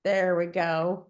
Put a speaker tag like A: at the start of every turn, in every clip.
A: There we go.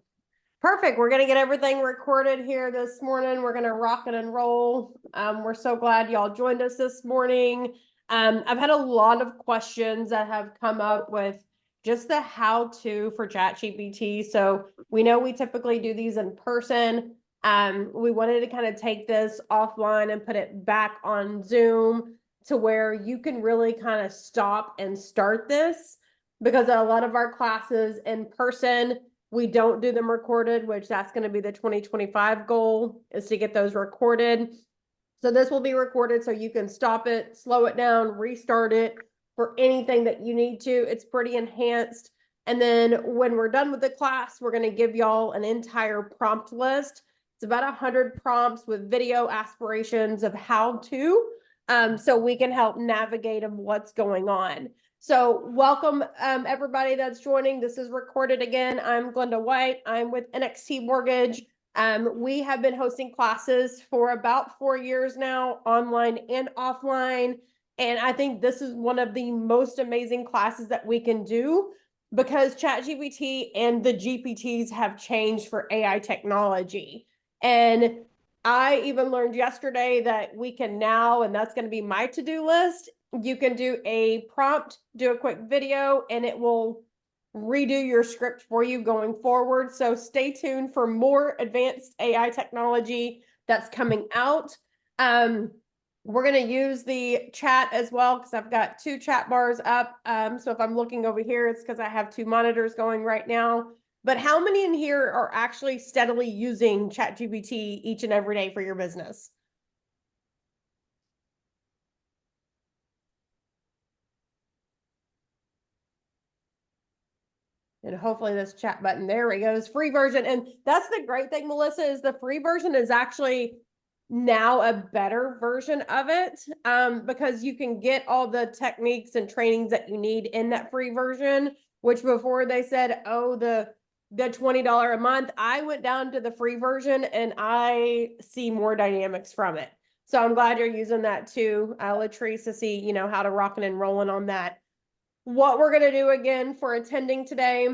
A: Perfect. We're going to get everything recorded here this morning. We're going to rock it and roll. We're so glad y'all joined us this morning. I've had a lot of questions that have come up with just the how-to for ChatGPT. So we know we typically do these in person. We wanted to kind of take this offline and put it back on Zoom to where you can really kind of stop and start this, because a lot of our classes in person, we don't do them recorded, which that's going to be the 2025 goal, is to get those recorded. So this will be recorded so you can stop it, slow it down, restart it for anything that you need to. It's pretty enhanced. And then when we're done with the class, we're going to give y'all an entire prompt list. It's about 100 prompts with video aspirations of how to, so we can help navigate of what's going on. So welcome everybody that's joining. This is recorded again. I'm Glenda White. I'm with NXT Mortgage. We have been hosting classes for about 4 years now, online and offline. And I think this is one of the most amazing classes that we can do, because ChatGPT and the GPTs have changed for AI technology. And I even learned yesterday that we can now, and that's going to be my to-do list, you can do a prompt, do a quick video, and it will redo your script for you going forward. So stay tuned for more advanced AI technology that's coming out. We're going to use the chat as well, because I've got 2 chat bars up. So if I'm looking over here, it's because I have 2 monitors going right now. But how many in here are actually steadily using ChatGPT each and every day for your business? And hopefully this chat button, there we go, is free version. And that's the great thing, Melissa, is the free version is actually now a better version of it, because you can get all the techniques and trainings that you need in that free version, which before they said, oh, the $20 a month, I went down to the free version and I see more dynamics from it. So I'm glad you're using that too, Latrice, to see, how to rocking and rolling on that. What we're going to do again for attending today,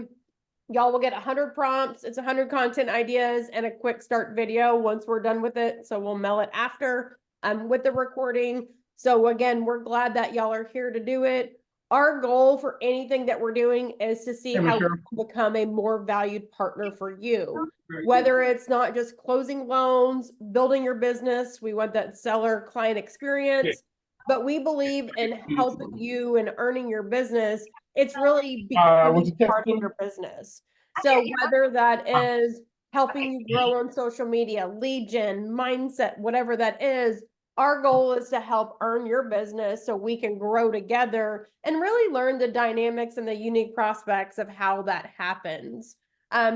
A: y'all will get 100 prompts. It's 100 content ideas and a quick start video once we're done with it. So we'll mail it after with the recording. So again, we're glad that y'all are here to do it. Our goal for anything that we're doing is to see how we can become a more valued partner for you. Whether it's not just closing loans, building your business, we want that seller client experience, but we believe in helping you and earning your business. It's really becoming part of your business. So whether that is helping you grow on social media, lead gen, mindset, whatever that is, our goal is to help earn your business so we can grow together and really learn the dynamics and the unique prospects of how that happens.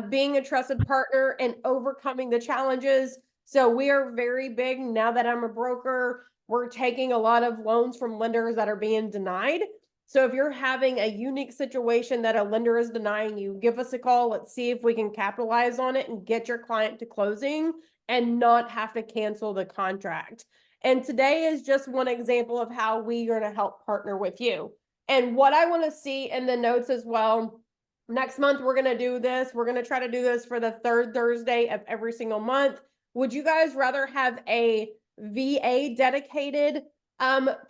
A: Being a trusted partner and overcoming the challenges. So we are very big now that I'm a broker. We're taking a lot of loans from lenders that are being denied. So if you're having a unique situation that a lender is denying you, give us a call. Let's see if we can capitalize on it and get your client to closing and not have to cancel the contract. And today is just one example of how we are going to help partner with you. And what I want to see in the notes as well, next month, we're going to do this. We're going to try to do this for the 3rd Thursday of every single month. Would you guys rather have a VA dedicated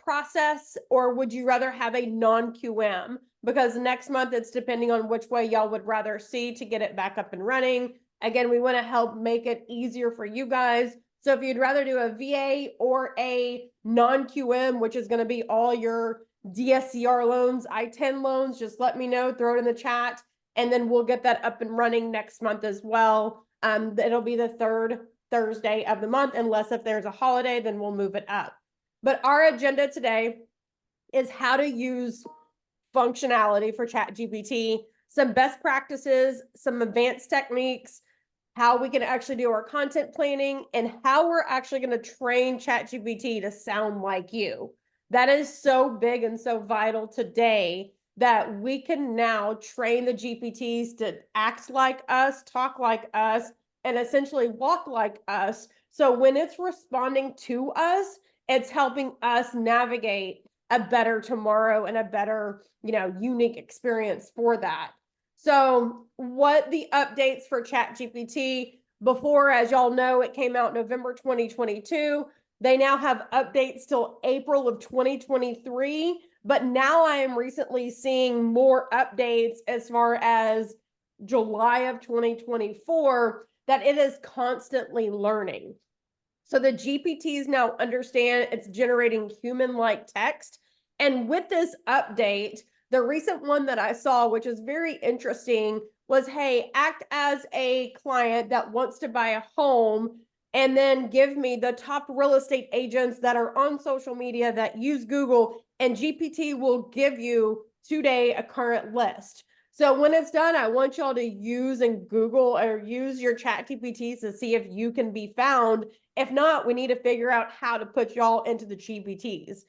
A: process, or would you rather have a non-QM? Because next month, it's depending on which way y'all would rather see to get it back up and running. Again, we want to help make it easier for you guys. So if you'd rather do a VA or a non-QM, which is going to be all your DSCR loans, I-10 loans, just let me know, throw it in the chat, and then we'll get that up and running next month as well. It'll be the 3rd Thursday of the month, unless if there's a holiday, then we'll move it up. But our agenda today is how to use functionality for ChatGPT, some best practices, some advanced techniques, how we can actually do our content planning, and how we're actually going to train ChatGPT to sound like you. That is so big and so vital today that we can now train the GPTs to act like us, talk like us, and essentially walk like us. So when it's responding to us, it's helping us navigate a better tomorrow and a better, unique experience for that. So what the updates for ChatGPT before, as y'all know, it came out November 2022. They now have updates till April of 2023. But now I am recently seeing more updates as far as July of 2024, that it is constantly learning. So the GPTs now understand it's generating human-like text. And with this update, the recent one that I saw, which is very interesting, was, hey, act as a client that wants to buy a home and then give me the top real estate agents that are on social media that use Google, and GPT will give you today a current list. So when it's done, I want y'all to use and Google or use your chat GPTs to see if you can be found. If not, we need to figure out how to put y'all into the GPTs.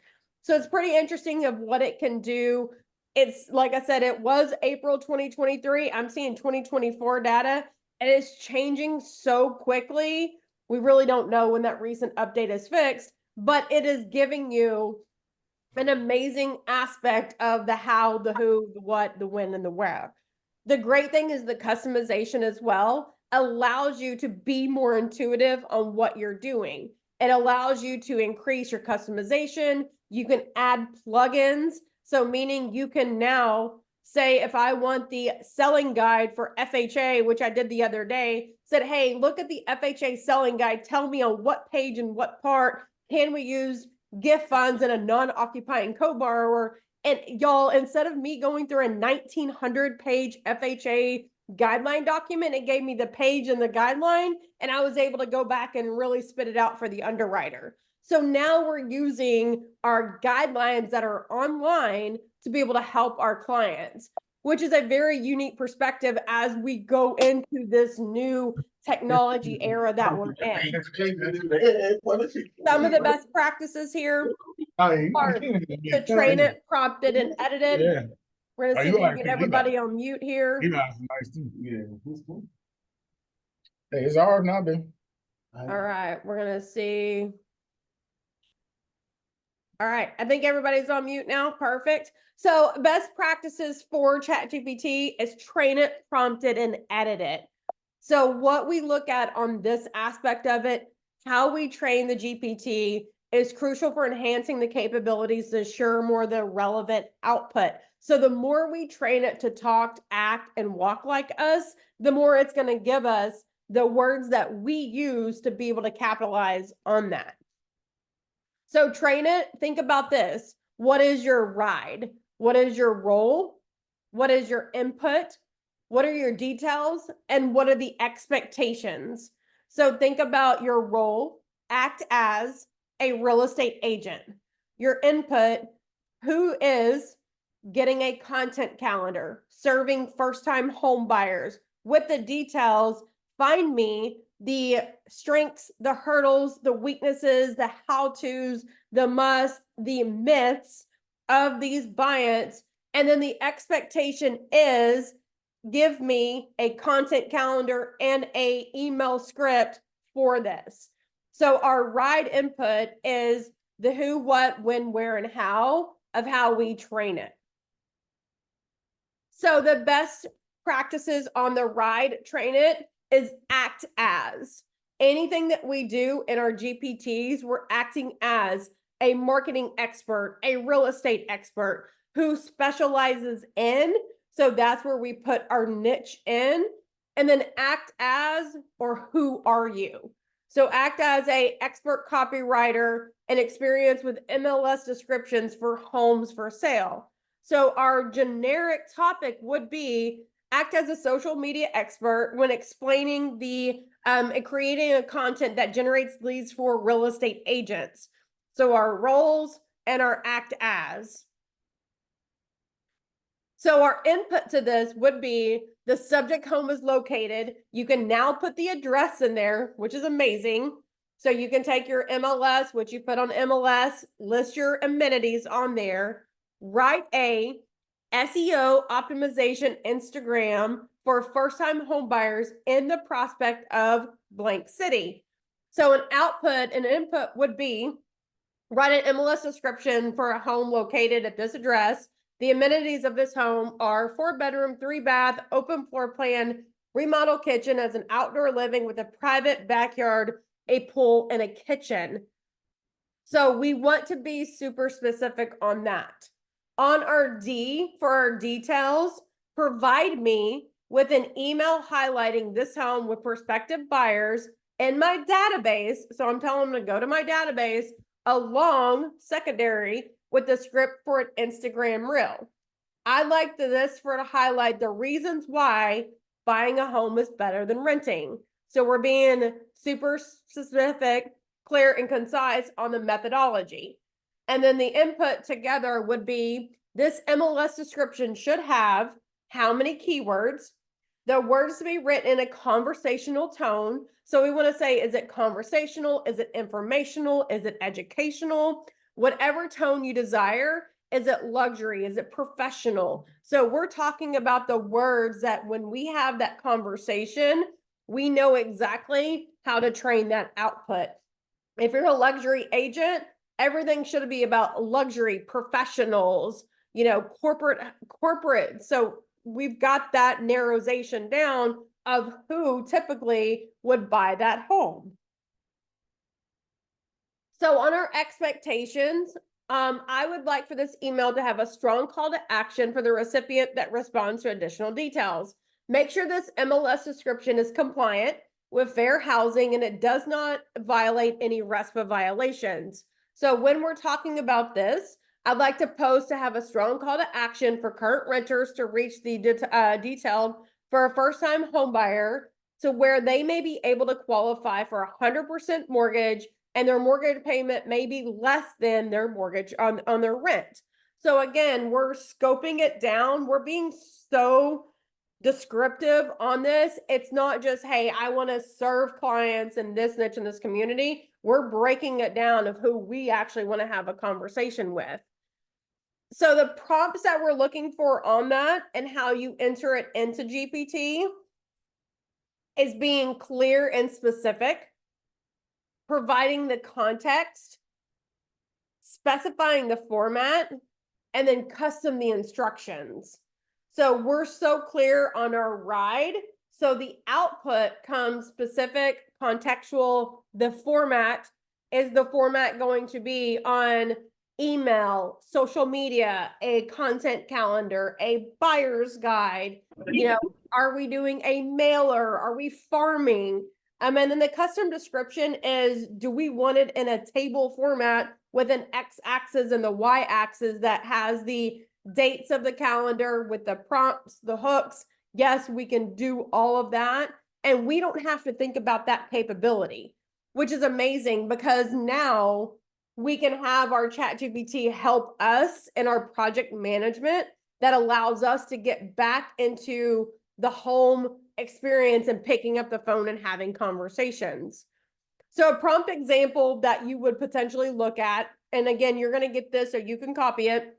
A: So it's pretty interesting of what it can do. It's like I said, it was April 2023. I'm seeing 2024 data, and it's changing so quickly. We really don't know when that recent update is fixed, but it is giving you an amazing aspect of the how, the who, the what, the when, and the where. The great thing is the customization as well allows you to be more intuitive on what you're doing. It allows you to increase your customization. You can add plugins. So meaning you can now say, if I want the selling guide for FHA, which I did the other day, said, hey, look at the FHA selling guide. Tell me on what page and what part can we use gift funds and a non-occupying co-borrower. And y'all, instead of me going through a 1900 page FHA guideline document, it gave me the page and the guideline, and I was able to go back and really spit it out for the underwriter. So now we're using our guidelines that are online to be able to help our clients, which is a very unique perspective as we go into this new technology era that we're in. Some of the best practices here are to train it, prompt it, and edit it.
B: Yeah.
A: We're gonna see if we can get everybody on mute here.
B: Nice too. Yeah. Hey, it's hard now, baby.
A: All right, we're gonna see. All right, I think everybody's on mute now. Perfect. So best practices for ChatGPT is train it, prompt it, and edit it. So what we look at on this aspect of it, how we train the GPT is crucial for enhancing the capabilities to ensure more the relevant output. So the more we train it to talk, act, and walk like us, the more it's going to give us the words that we use to be able to capitalize on that. So train it. Think about this. What is your ride? What is your role? What is your input? What are your details? And what are the expectations? So think about your role. Act as a real estate agent. Your input, who is getting a content calendar, serving first-time home buyers. With the details, find me the strengths, the hurdles, the weaknesses, the how-tos, the must, the myths of these buyers. And then the expectation is give me a content calendar and a email script for this. So our ride input is the who, what, when, where, and how of how we train it. So the best practices on the ride train it is act as. Anything that we do in our GPTs, we're acting as a marketing expert, a real estate expert who specializes in. So that's where we put our niche in. And then act as, or who are you? So act as a expert copywriter and experience with MLS descriptions for homes for sale. So our generic topic would be act as a social media expert when explaining the and creating a content that generates leads for real estate agents. So our roles and our act as. So our input to this would be the subject home is located. You can now put the address in there, which is amazing. So you can take your MLS, which you put on MLS, list your amenities on there, write a SEO optimization Instagram for first-time home buyers in the prospect of blank city. So an output and input would be write an MLS description for a home located at this address. The amenities of this home are 4-bedroom, 3-bath, open floor plan, remodel kitchen as an outdoor living with a private backyard, a pool, and a kitchen. So we want to be super specific on that. On our D, for our details, provide me with an email highlighting this home with prospective buyers in my database. So I'm telling them to go to my database along secondary with the script for an Instagram reel. I like this for to highlight the reasons why buying a home is better than renting. So we're being super specific, clear, and concise on the methodology. And then the input together would be this MLS description should have how many keywords, the words to be written in a conversational tone. So we want to say, is it conversational? Is it informational? Is it educational? Whatever tone you desire. Is it luxury? Is it professional? So we're talking about the words that when we have that conversation, we know exactly how to train that output. If you're a luxury agent, everything should be about luxury professionals, corporate. So we've got that narrowization down of who typically would buy that home. So on our expectations, I would like for this email to have a strong call to action for the recipient that responds to additional details. Make sure this MLS description is compliant with fair housing and it does not violate any RESPA violations. So when we're talking about this, I'd like to post to have a strong call to action for current renters to reach the detailed for a first-time home buyer to where they may be able to qualify for 100% mortgage and their mortgage payment may be less than their mortgage on their rent. So again, we're scoping it down. We're being so descriptive on this. It's not just, hey, I want to serve clients in this niche in this community. We're breaking it down of who we actually want to have a conversation with. So the prompts that we're looking for on that and how you enter it into GPT is being clear and specific, providing the context, specifying the format, and then custom the instructions. So we're so clear on our ride. So the output comes specific, contextual. The format is the format going to be on email, social media, a content calendar, a buyer's guide. Are we doing a mailer? Are we farming? And then the custom description is, do we want it in a table format with an X-axis and the Y-axis that has the dates of the calendar with the prompts, the hooks? Yes, we can do all of that. And we don't have to think about that capability, which is amazing because now we can have our ChatGPT help us in our project management that allows us to get back into the home experience and picking up the phone and having conversations. So a prompt example that you would potentially look at, and again, you're going to get this so you can copy it.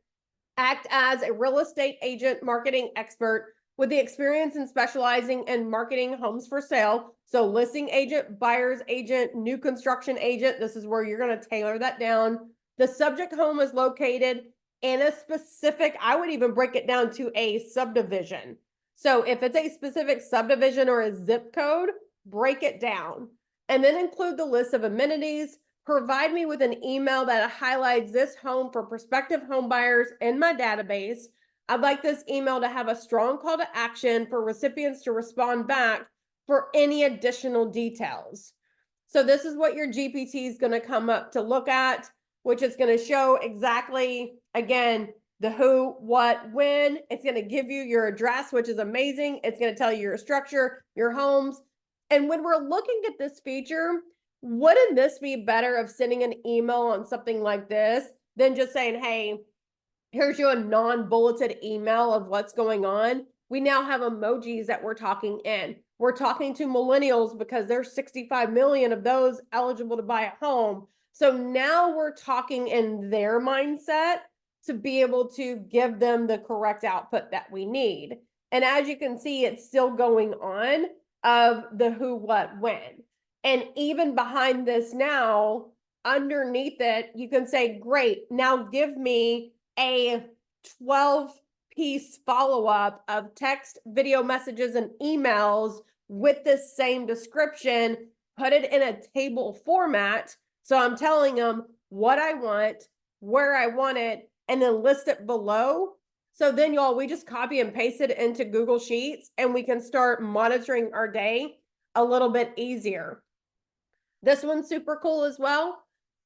A: Act as a real estate agent marketing expert with the experience in specializing in marketing homes for sale. So listing agent, buyer's agent, new construction agent. This is where you're going to tailor that down. The subject home is located in a specific, I would even break it down to a subdivision. So if it's a specific subdivision or a zip code, break it down. And then include the list of amenities. Provide me with an email that highlights this home for prospective home buyers in my database. I'd like this email to have a strong call to action for recipients to respond back for any additional details. So this is what your GPT is going to come up to look at, which is going to show exactly, again, the who, what, when. It's going to give you your address, which is amazing. It's going to tell you your structure, your homes. And when we're looking at this feature, wouldn't this be better of sending an email on something like this than just saying, hey, here's you a non-bulleted email of what's going on? We now have emojis that we're talking in. We're talking to millennials because there's 65 million of those eligible to buy a home. So now we're talking in their mindset to be able to give them the correct output that we need. And as you can see, it's still going on of the who, what, when. And even behind this now, underneath it, you can say, great, now give me a 12-piece follow-up of text, video messages, and emails with this same description, put it in a table format. So I'm telling them what I want, where I want it, and then list it below. So then y'all, we just copy and paste it into Google Sheets and we can start monitoring our day a little bit easier. This one's super cool as well.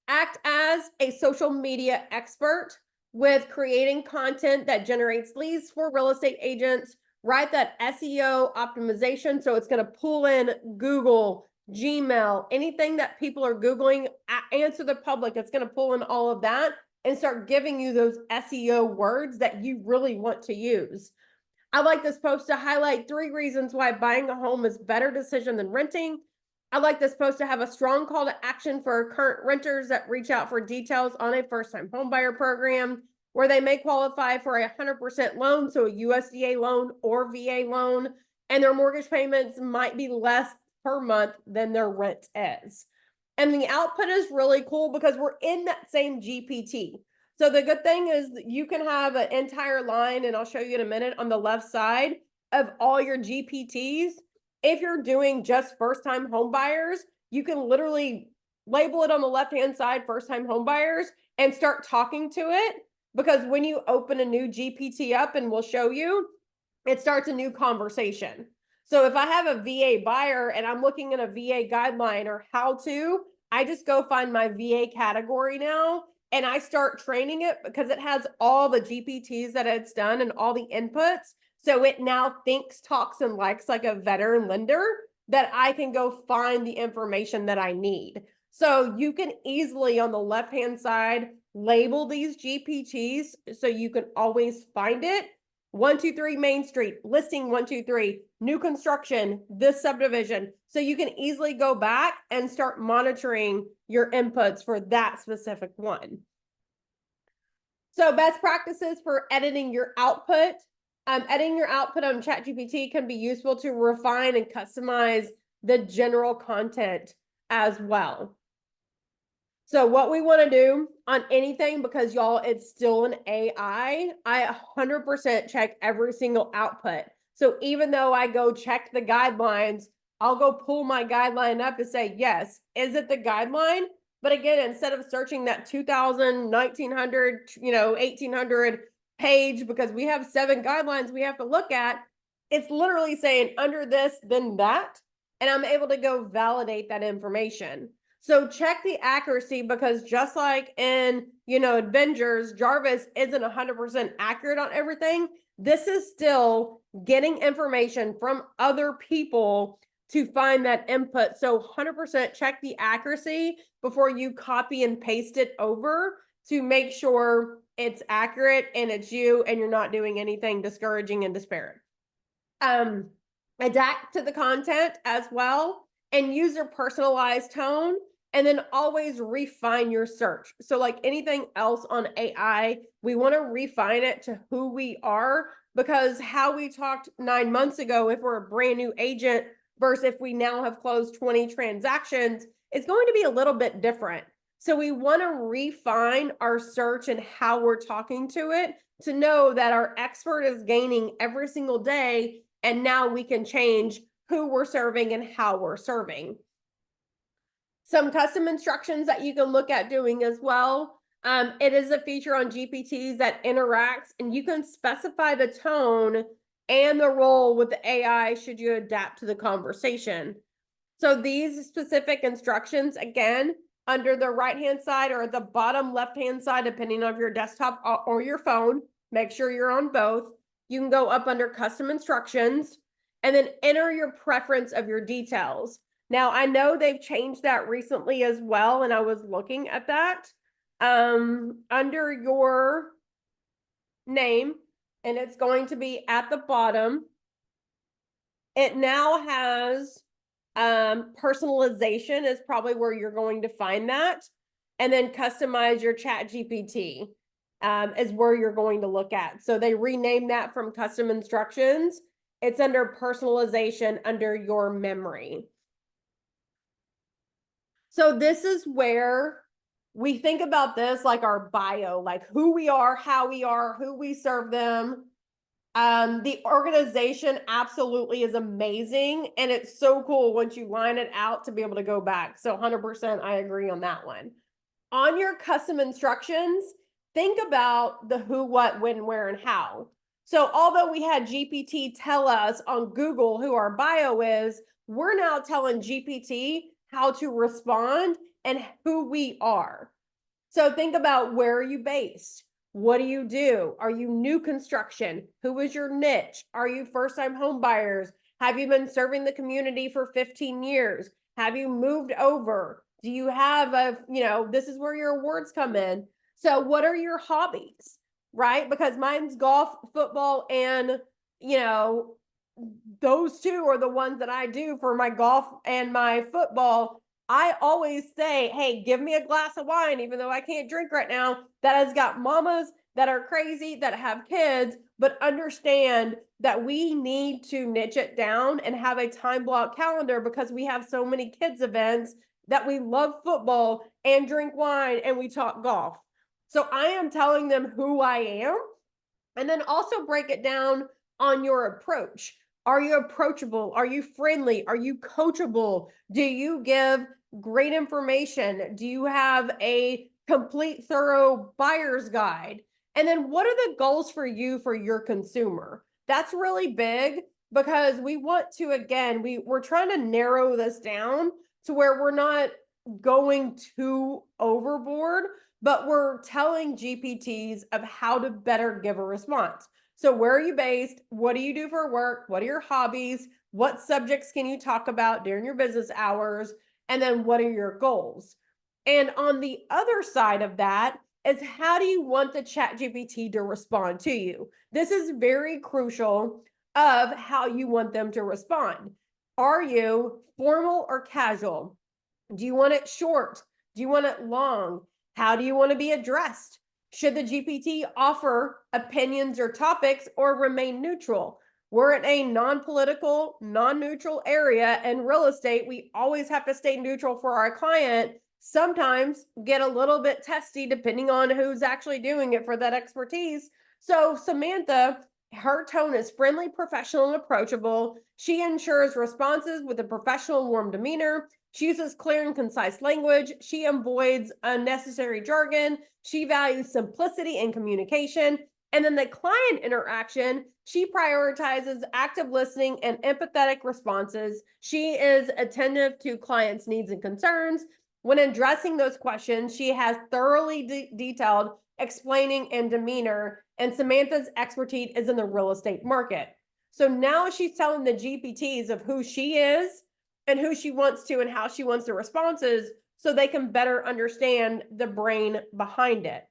A: Act as a social media expert with creating content that generates leads for real estate agents. Write that SEO optimization. So it's going to pull in Google, Gmail, anything that people are Googling, answer the public. It's going to pull in all of that and start giving you those SEO words that you really want to use. I like this post to highlight 3 reasons why buying a home is a better decision than renting. I like this post to have a strong call to action for current renters that reach out for details on a first-time homebuyer program where they may qualify for a 100% loan, so a USDA loan or VA loan, and their mortgage payments might be less per month than their rent is. And the output is really cool because we're in that same GPT. So the good thing is that you can have an entire line, and I'll show you in a minute, on the left side of all your GPTs. If you're doing just first-time home buyers, you can literally label it on the left-hand side, first-time home buyers, and start talking to it. Because when you open a new GPT up, and we'll show you, it starts a new conversation. So if I have a VA buyer and I'm looking at a VA guideline or how to, I just go find my VA category now and I start training it because it has all the GPTs that it's done and all the inputs. So it now thinks, talks, and likes like a veteran lender that I can go find the information that I need. So you can easily on the left-hand side label these GPTs so you can always find it. 123 Main Street, listing 123, new construction, this subdivision. So you can easily go back and start monitoring your inputs for that specific one. So best practices for editing your output. Editing your output on ChatGPT can be useful to refine and customize the general content as well. So what we want to do on anything, because y'all, it's still an AI, I 100% check every single output. So even though I go check the guidelines, I'll go pull my guideline up and say, yes, is it the guideline? But again, instead of searching that 2000, 1900, 1800 page, because we have 7 guidelines we have to look at, it's literally saying under this, then that, and I'm able to go validate that information. So check the accuracy, because just like in, Avengers, Jarvis isn't 100% accurate on everything. This is still getting information from other people to find that input. So 100% check the accuracy before you copy and paste it over to make sure it's accurate and it's you and you're not doing anything discouraging and disparate. Adapt to the content as well and use your personalized tone, and then always refine your search. So like anything else on AI, we want to refine it to who we are, because how we talked 9 months ago, if we're a brand new agent versus if we now have closed 20 transactions, it's going to be a little bit different. So we want to refine our search and how we're talking to it to know that our expert is gaining every single day, and now we can change who we're serving and how we're serving. Some custom instructions that you can look at doing as well. It is a feature on GPTs that interacts, and you can specify the tone and the role with the AI should you adapt to the conversation. So these specific instructions, again, under the right-hand side or the bottom left-hand side, depending on your desktop or your phone, make sure you're on both. You can go up under custom instructions and then enter your preference of your details. Now, I know they've changed that recently as well, and I was looking at that. Under your name, and it's going to be at the bottom, it now has personalization is probably where you're going to find that. And then customize your ChatGPT is where you're going to look at. So they renamed that from custom instructions. It's under personalization under your memory. So this is where we think about this like our bio, like who we are, how we are, who we serve them. The organization absolutely is amazing. And it's so cool once you line it out to be able to go back. So 100% I agree on that one. On your custom instructions, think about the who, what, when, where, and how. So although we had GPT tell us on Google who our bio is, we're now telling GPT how to respond and who we are. So think about, where are you based? What do you do? Are you new construction? Who is your niche? Are you first-time home buyers? Have you been serving the community for 15 years? Have you moved over? Do you have this is where your awards come in. So what are your hobbies, right? Because mine's golf, football, and, those two are the ones that I do for my golf and my football. I always say, hey, give me a glass of wine, even though I can't drink right now, that has got mamas that are crazy, that have kids, but understand that we need to niche it down and have a time block calendar, because we have so many kids events that we love football and drink wine and we talk golf. So I am telling them who I am, and then also break it down on your approach. Are you approachable? Are you friendly? Are you coachable? Do you give great information? Do you have a complete, thorough buyer's guide? And then what are the goals for you, for your consumer? That's really big, because we want to, again, we're trying to narrow this down to where we're not going too overboard, but we're telling GPTs of how to better give a response. So where are you based? What do you do for work? What are your hobbies? What subjects can you talk about during your business hours? And then what are your goals? And on the other side of that is, how do you want the ChatGPT to respond to you? This is very crucial of how you want them to respond. Are you formal or casual? Do you want it short? Do you want it long? How do you want to be addressed? Should the GPT offer opinions or topics, or remain neutral? We're in a non-political, non-neutral area. In real estate, we always have to stay neutral for our client. Sometimes get a little bit testy depending on who's actually doing it for that expertise. So Samantha, her tone is friendly, professional, and approachable. She ensures responses with a professional, warm demeanor. She uses clear and concise language. She avoids unnecessary jargon. She values simplicity and communication. And then the client interaction, she prioritizes active listening and empathetic responses. She is attentive to clients' needs and concerns. When addressing those questions, she has thoroughly detailed explaining and demeanor. And Samantha's expertise is in the real estate market. So now she's telling the GPTs of who she is and who she wants to and how she wants the responses, so they can better understand the brain behind it.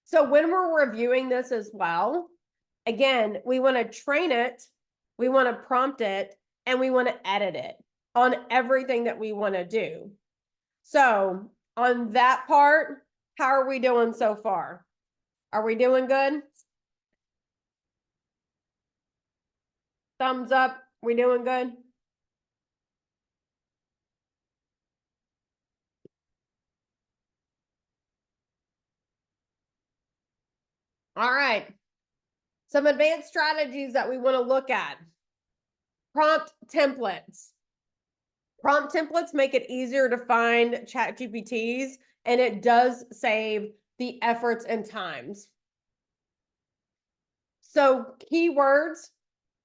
A: So when we're reviewing this as well, again, we want to train it, we want to prompt it, and we want to edit it on everything that we want to do. So on that part, how are we doing so far? Are we doing good? Thumbs up. We doing good? All right. Some advanced strategies that we want to look at. Prompt templates. Prompt templates make it easier to find ChatGPTs, and it does save the efforts and times. So keywords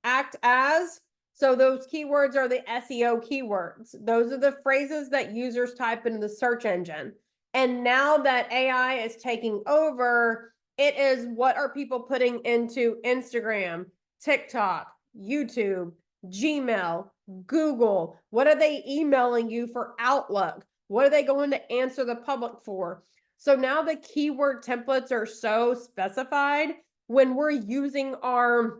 A: act as, so those keywords are the SEO keywords. Those are the phrases that users type into the search engine. And now that AI is taking over, it is, what are people putting into Instagram, TikTok, YouTube, Gmail, Google? What are they emailing you for Outlook? What are they going to answer the public for? So now the keyword templates are so specified when we're using our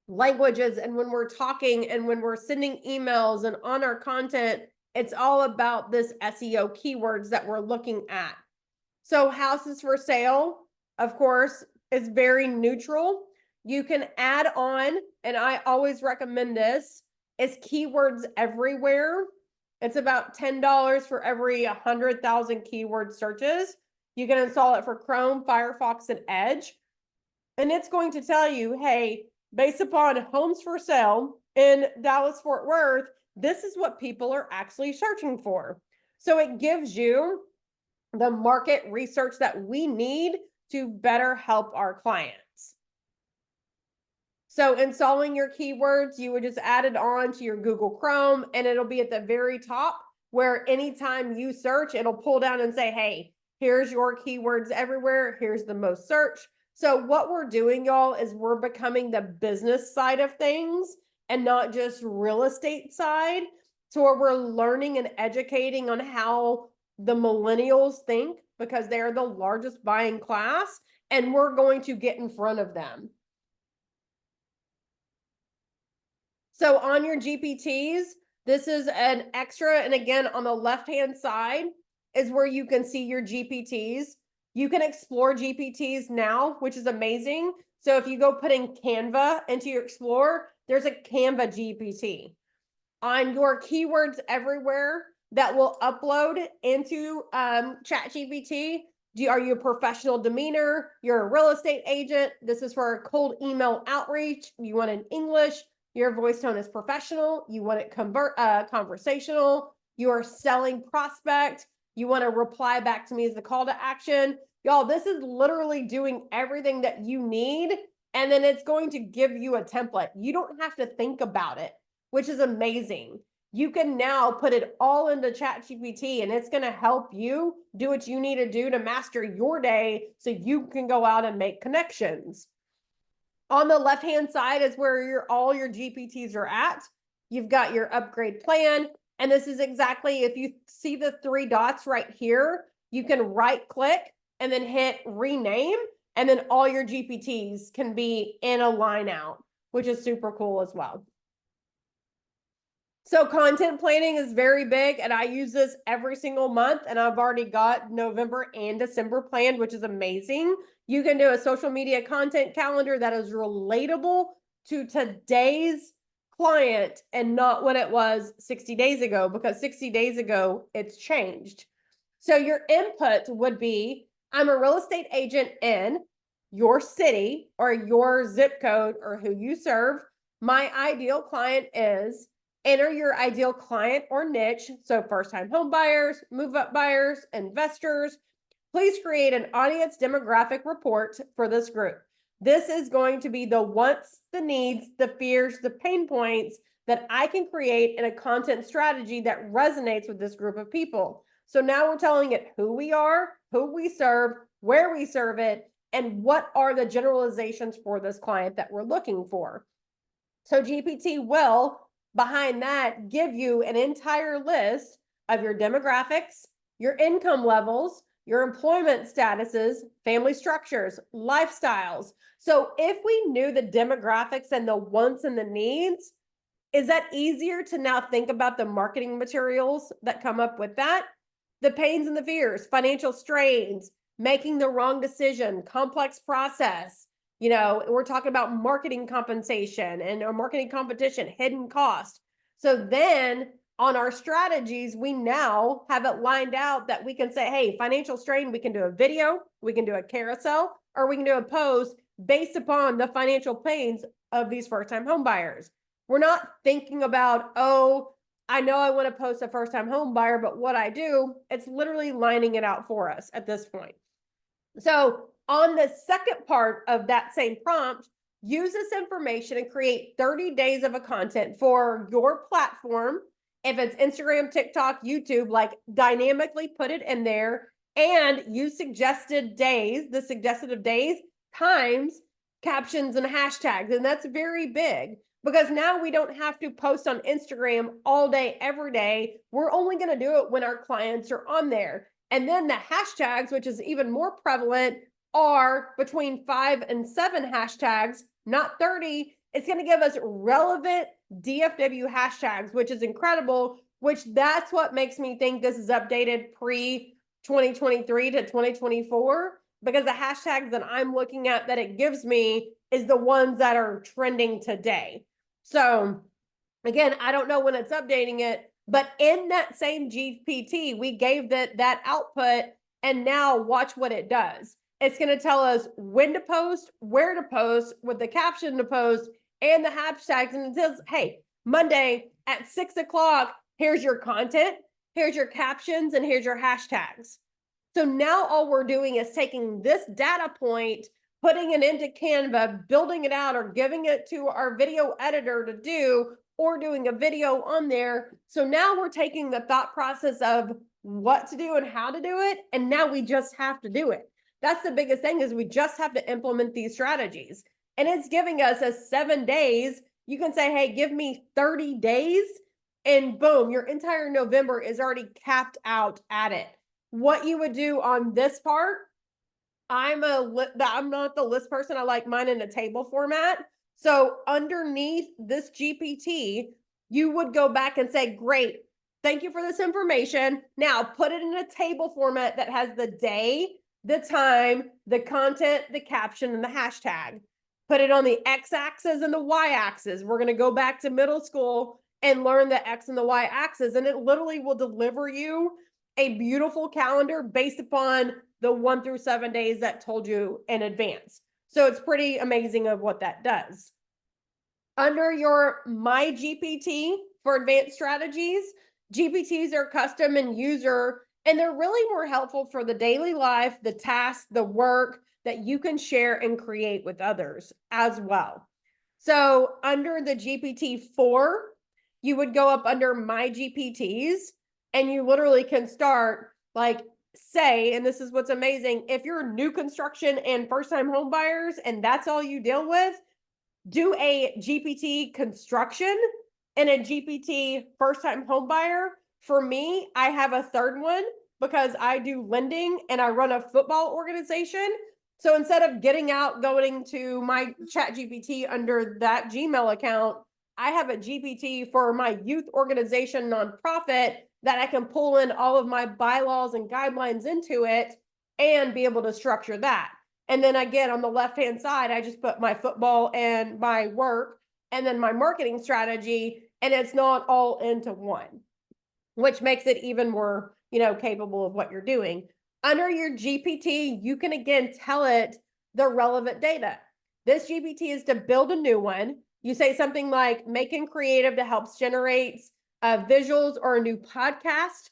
A: languages and when we're talking and when we're sending emails and on our content. It's all about this SEO keywords that we're looking at. So houses for sale, of course, is very neutral. You can add on, and I always recommend this, is keywords everywhere. It's about $10 for every 100,000 keyword searches. You can install it for Chrome, Firefox, and Edge. And it's going to tell you, hey, based upon homes for sale in Dallas, Fort Worth, this is what people are actually searching for. So it gives you the market research that we need to better help our clients. So installing your keywords, you would just add it on to your Google Chrome, and it'll be at the very top where anytime you search, it'll pull down and say, hey, here's your keywords everywhere. Here's the most search. So what we're doing, y'all, is we're becoming the business side of things and not just real estate side. So where we're learning and educating on how the millennials think, because they're the largest buying class, and we're going to get in front of them. So on your GPTs, this is an extra. And again, on the left-hand side is where you can see your GPTs. You can explore GPTs now, which is amazing. So if you go put in Canva into your Explore, there's a Canva GPT. On your keywords everywhere that will upload into ChatGPT, are you a professional demeanor? You're a real estate agent. This is for a cold email outreach. You want it in English. Your voice tone is professional. You want it conversational. You are selling prospect. You want to reply back to me as the call to action. Y'all, this is literally doing everything that you need. And then it's going to give you a template. You don't have to think about it, which is amazing. You can now put it all into ChatGPT, and it's going to help you do what you need to do to master your day so you can go out and make connections. On the left-hand side is where all your GPTs are at. You've got your upgrade plan. And this is exactly, if you see the 3 dots right here, you can right click and then hit rename. And then all your GPTs can be in a line out, which is super cool as well. So content planning is very big, and I use this every single month, and I've already got November and December planned, which is amazing. You can do a social media content calendar that is relatable to today's client and not what it was 60 days ago, because 60 days ago, it's changed. So your input would be, I'm a real estate agent in your city or your zip code or who you serve. My ideal client is, enter your ideal client or niche. So first-time home buyers, move-up buyers, investors. Please create an audience demographic report for this group. This is going to be the wants, the needs, the fears, the pain points that I can create in a content strategy that resonates with this group of people. So now we're telling it who we are, who we serve, where we serve it, and what are the generalizations for this client that we're looking for. So GPT will, behind that, give you an entire list of your demographics, your income levels, your employment statuses, family structures, lifestyles. So if we knew the demographics and the wants and the needs, is that easier to now think about the marketing materials that come up with that? The pains and the fears, financial strains, making the wrong decision, complex process. You know, we're talking about marketing compensation and or marketing competition, hidden cost. So then on our strategies, we now have it lined out that we can say, hey, financial strain, we can do a video, we can do a carousel, or we can do a post based upon the financial pains of these first-time home buyers. We're not thinking about, oh, I know I want to post a first-time home buyer, but what I do, it's literally lining it out for us at this point. So on the second part of that same prompt, use this information and create 30 days of a content for your platform. If it's Instagram, TikTok, YouTube, like dynamically put it in there and use suggested days, the suggested of days, times, captions, and hashtags. And that's very big because now we don't have to post on Instagram all day, every day. We're only going to do it when our clients are on there. And then the hashtags, which is even more prevalent, are between 5 and 7 hashtags, not 30. It's going to give us relevant DFW hashtags, which is incredible, which that's what makes me think this is updated pre-2023 to 2024, because the hashtags that I'm looking at that it gives me is the ones that are trending today. So again, I don't know when it's updating it, But in that same GPT, we gave that output, and now watch what it does. It's going to tell us when to post, where to post, with the caption to post, and the hashtags. And it says, hey, Monday at 6 o'clock, here's your content, here's your captions, and here's your hashtags. So now all we're doing is taking this data point, putting it into Canva, building it out, or giving it to our video editor to do, or doing a video on there. So now we're taking the thought process of what to do and how to do it, and now we just have to do it. That's the biggest thing, is we just have to implement these strategies. And it's giving us a 7 days. You can say, hey, give me 30 days, and boom, your entire November is already capped out at it. What you would do on this part, I'm not the list person. I like mine in a table format. So underneath this GPT, you would go back and say, great, thank you for this information. Now put it in a table format that has the day, the time, the content, the caption, and the hashtag. Put it on the x-axis and the y-axis. We're going to go back to middle school and learn the x and the y-axis, and it literally will deliver you a beautiful calendar based upon the 1 through 7 days that told you in advance. So it's pretty amazing of what that does. Under your My GPT for advanced strategies, GPTs are custom and user, and they're really more helpful for the daily life, the tasks, the work that you can share and create with others as well. So under the GPT-4, you would go up under My GPTs, and you literally can start, like, say, and this is what's amazing, if you're new construction and first-time home buyers and that's all you deal with, do a GPT construction and a GPT first-time home buyer. For me, I have a third one because I do lending and I run a football organization. So instead of getting out, going to my ChatGPT under that Gmail account, I have a GPT for my youth organization nonprofit that I can pull in all of my bylaws and guidelines into it and be able to structure that. And then again, on the left-hand side, I just put my football and my work and then my marketing strategy, and it's not all into one, which makes it even more, capable of what you're doing. Under your GPT, you can again tell it the relevant data. This GPT is to build a new one. You say something like making creative to help generate visuals or a new podcast,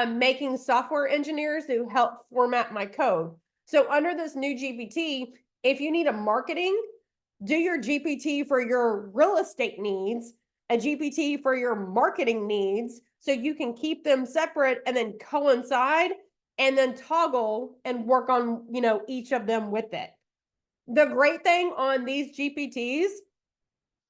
A: making software engineers to help format my code. So under this new GPT, if you need a marketing, do your GPT for your real estate needs, a GPT for your marketing needs, so you can keep them separate and then coincide and then toggle and work on, each of them with it. The great thing on these GPTs,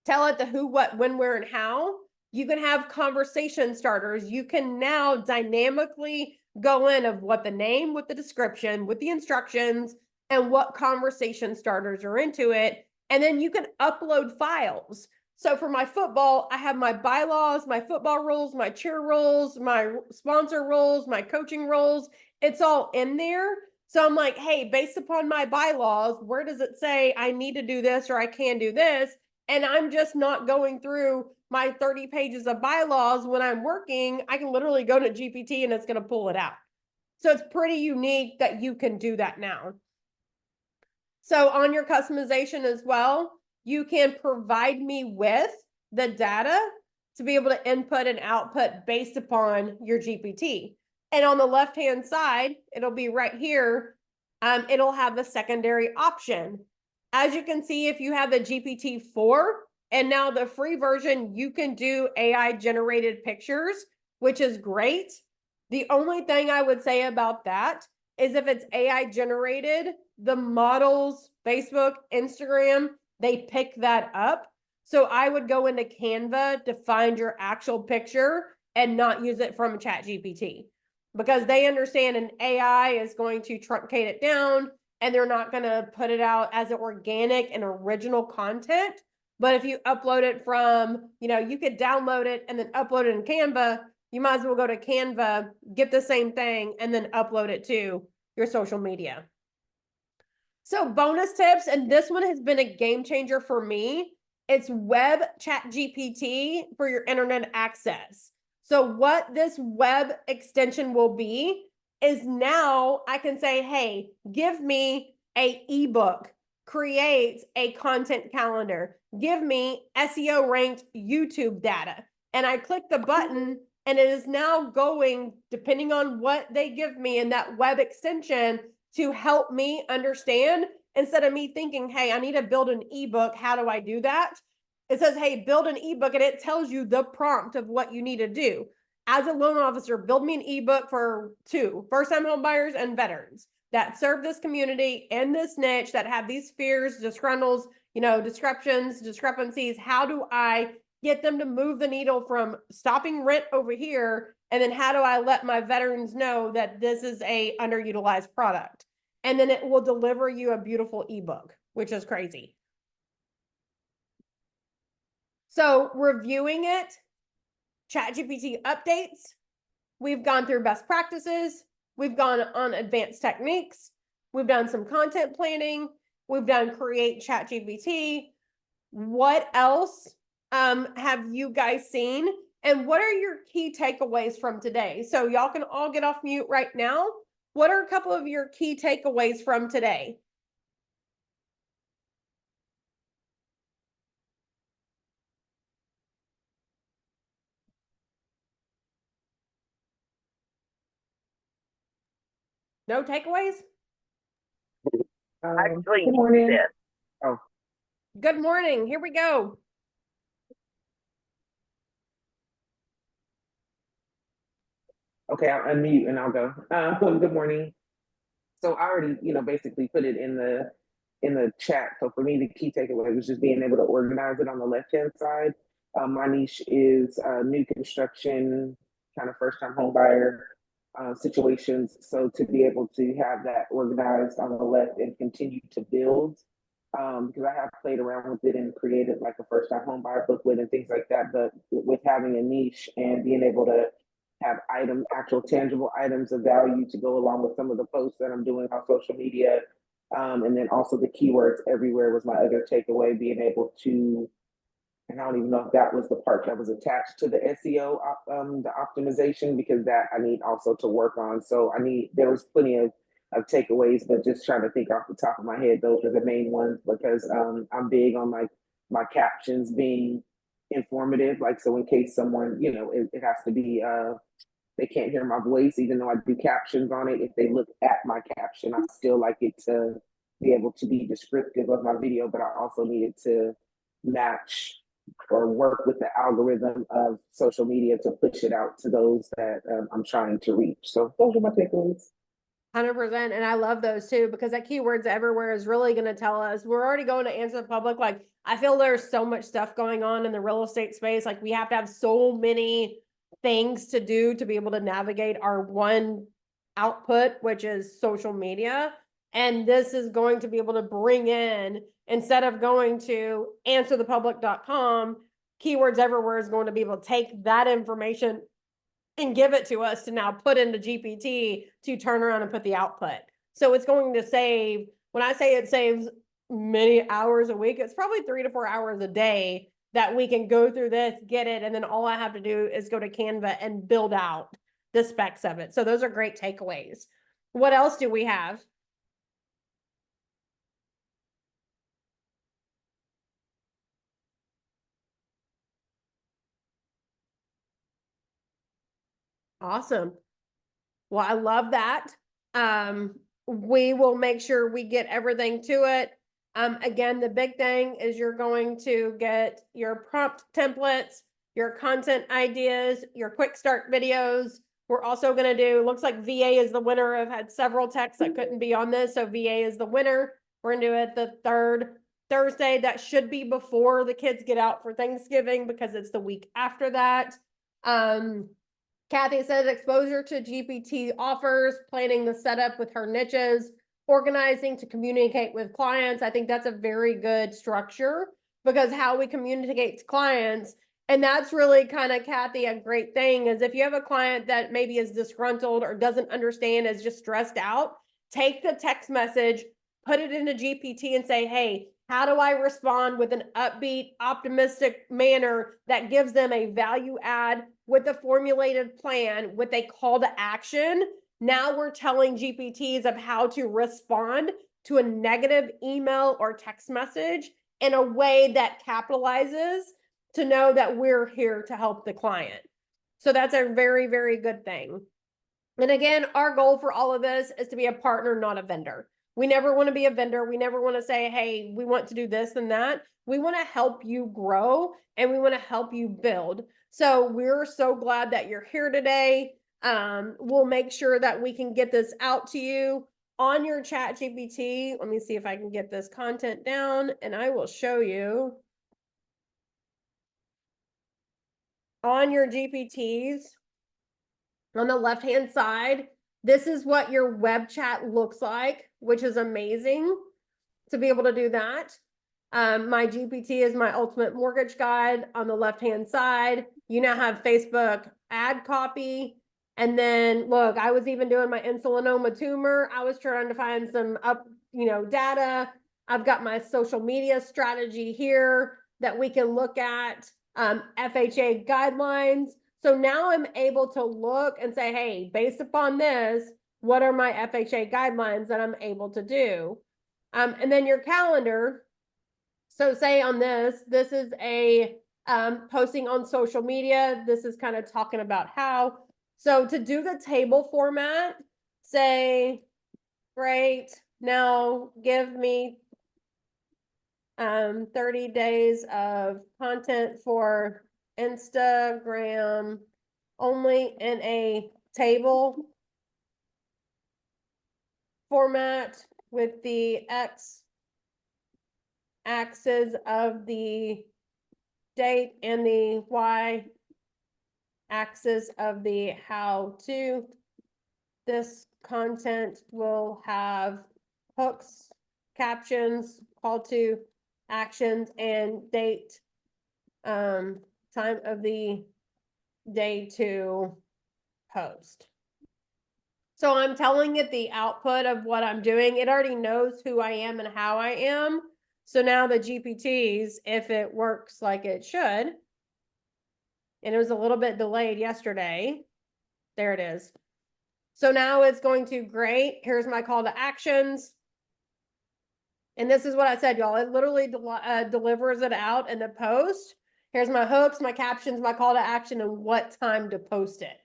A: tell it the who, what, when, where, and how. You can have conversation starters. You can now dynamically go in of what the name, with the description, with the instructions, and what conversation starters are into it. And then you can upload files. So for my football, I have my bylaws, my football rules, my cheer rules, my sponsor rules, my coaching rules. It's all in there. So I'm like, hey, based upon my bylaws, where does it say I need to do this or I can do this? And I'm just not going through my 30 pages of bylaws when I'm working. I can literally go to GPT and it's going to pull it out. So it's pretty unique that you can do that now. So on your customization as well, you can provide me with the data to be able to input and output based upon your GPT. And on the left-hand side, it'll be right here. It'll have the secondary option. As you can see, if you have the GPT-4 and now the free version, you can do AI generated pictures, which is great. The only thing I would say about that is if it's AI generated, the models, Facebook, Instagram, they pick that up. So I would go into Canva to find your actual picture and not use it from ChatGPT, because they understand an AI is going to truncate it down and they're not going to put it out as an organic and original content. But if you upload it from, you could download it and then upload it in Canva. You might as well go to Canva, get the same thing, and then upload it to your social media. So bonus tips, and this one has been a game changer for me. It's Web Chat GPT for your internet access. So what this web extension will be is now I can say, hey, give me a ebook, create a content calendar, give me SEO ranked YouTube data. And I click the button and it is now going, depending on what they give me in that web extension, to help me understand, instead of me thinking, hey, I need to build an ebook. How do I do that? It says, hey, build an ebook, and it tells you the prompt of what you need to do. As a loan officer, build me an ebook for 2 first-time home buyers and veterans that serve this community in this niche, that have these fears, disgruntles, discrepancies. How do I get them to move the needle from stopping rent over here? And then how do I let my veterans know that this is a underutilized product? And then it will deliver you a beautiful ebook, which is crazy. So reviewing it, ChatGPT updates, we've gone through best practices, we've gone on advanced techniques, we've done some content planning, we've done create ChatGPT. What else have you guys seen? And what are your key takeaways from today? So y'all can all get off mute right now. What are a couple of your key takeaways from today? No takeaways?
C: Actually, good morning. Oh,
A: Good morning. Here we go.
C: okay. I'll unmute and I'll go. Good morning. So I already, basically put it in the chat. So for me, the key takeaway was just being able to organize it on the left-hand side. My niche is new construction, kind of first-time home buyer situations. So to be able to have that organized on the left and continue to build, because I have played around with it and created like a first-time home buyer booklet and things like that. But with having a niche and being able to have actual tangible items of value to go along with some of the posts that I'm doing on social media. And then also the keywords everywhere was my other takeaway, being able to, and I don't even know if that was the part that was attached to the SEO, the optimization, because that I need also to work on. So there was plenty of takeaways, but just trying to think off the top of my head, those are the main ones, because I'm big on my captions being informative, like, so in case someone, it has to be they can't hear my voice, even though I do captions on it. If they look at my caption, I still like it to be able to be descriptive of my video, but I also need it to match or work with the algorithm of social media to push it out to those that I'm trying to reach. So those are my takeaways.
A: 100%. And I love those too, because that keywords everywhere is really going to tell us. We're already going to answer the public. Like, I feel there's so much stuff going on in the real estate space. Like, we have to have so many things to do to be able to navigate our one output, which is social media. And this is going to be able to bring in, instead of going to answerthepublic.com, keywords everywhere is going to be able to take that information and give it to us to now put into GPT to turn around and put the output. So it's going to save, when I say it saves many hours a week, it's probably 3 to 4 hours a day that we can go through this, get it, and then all I have to do is go to Canva and build out the specs of it. So those are great takeaways. What else do we have? Awesome. Well, I love that. We will make sure we get everything to it. Again, the big thing is you're going to get your prompt templates, your content ideas, your quick start videos. We're also going to do, looks like VA is the winner. I've had several texts that couldn't be on this. So VA is the winner. We're going to do it the third Thursday. That should be before the kids get out for Thanksgiving, because it's the week after that. Kathy says exposure to GPT offers, planning the setup with her niches, organizing to communicate with clients. I think that's a very good structure, because how we communicate to clients, and that's really kind of, Kathy, a great thing is if you have a client that maybe is disgruntled or doesn't understand, is just stressed out, take the text message, put it into GPT and say, hey, How do I respond with an upbeat, optimistic manner that gives them a value add with a formulated plan with a call to action? Now we're telling GPTs of how to respond to a negative email or text message in a way that capitalizes to know that we're here to help the client. So that's a very, very good thing. And again, our goal for all of this is to be a partner, not a vendor. We never want to be a vendor. We never want to say, hey, we want to do this and that. We want to help you grow and we want to help you build. So we're so glad that you're here today. We'll make sure that we can get this out to you on your ChatGPT. Let me see if I can get this content down and I will show you on your GPTs. On the left-hand side, this is what your web chat looks like, which is amazing to be able to do that. My GPT is my ultimate mortgage guide on the left-hand side. You now have Facebook ad copy. And then look, I was even doing my insulinoma tumor. I was trying to find some data. I've got my social media strategy here that we can look at, FHA guidelines. So now I'm able to look and say, hey, based upon this, what are my FHA guidelines that I'm able to do? And then your calendar. So say on this is a posting on social media. This is kind of talking about how. So to do the table format, say, great, now give me 30 days of content for Instagram only in a table format with the X axis of the date and the Y axis of the how to. This content will have hooks, captions, call to actions, and date, time of the day to post. So I'm telling it the output of what I'm doing. It already knows who I am and how I am. So now the GPTs, if it works like it should, and it was a little bit delayed yesterday. There it is. So now it's going to, great, here's my call to actions. And this is what I said, y'all. It literally delivers it out in the post. Here's my hooks, my captions, my call to action, and what time to post it.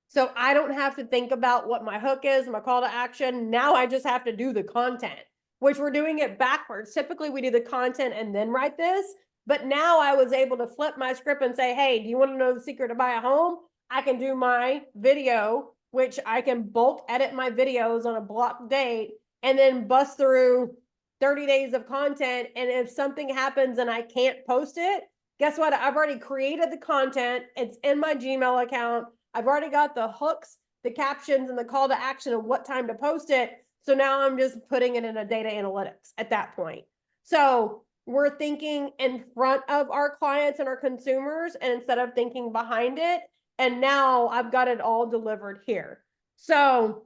A: So I don't have to think about what my hook is, my call to action. Now I just have to do the content, which we're doing it backwards. Typically we do the content and then write this. But now I was able to flip my script and say, hey, do you want to know the secret to buy a home? I can do my video, which I can bulk edit my videos on a block date and then bust through 30 days of content. And if something happens and I can't post it, guess what? I've already created the content. It's in my Gmail account. I've already got the hooks, the captions, and the call to action of what time to post it. So now I'm just putting it in a data analytics at that point. So we're thinking in front of our clients and our consumers, and instead of thinking behind it. And now I've got it all delivered here. So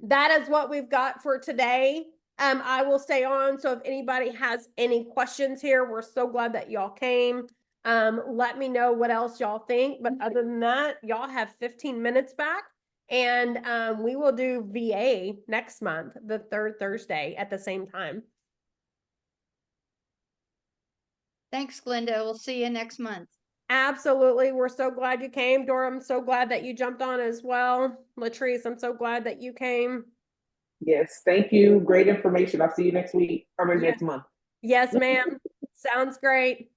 A: that is what we've got for today. I will stay on. So if anybody has any questions here, we're so glad that y'all came. Let me know what else y'all think. But other than that, y'all have 15 minutes back. And we will do VA next month, the third Thursday at the same time.
D: Thanks, Glenda. We'll see you next month.
A: Absolutely. We're so glad you came. Dora, I'm so glad that you jumped on as well. Latrice, I'm so glad that you came.
C: Yes, thank you. Great information. I'll see you next week or next month.
A: Yes, ma'am. Sounds great.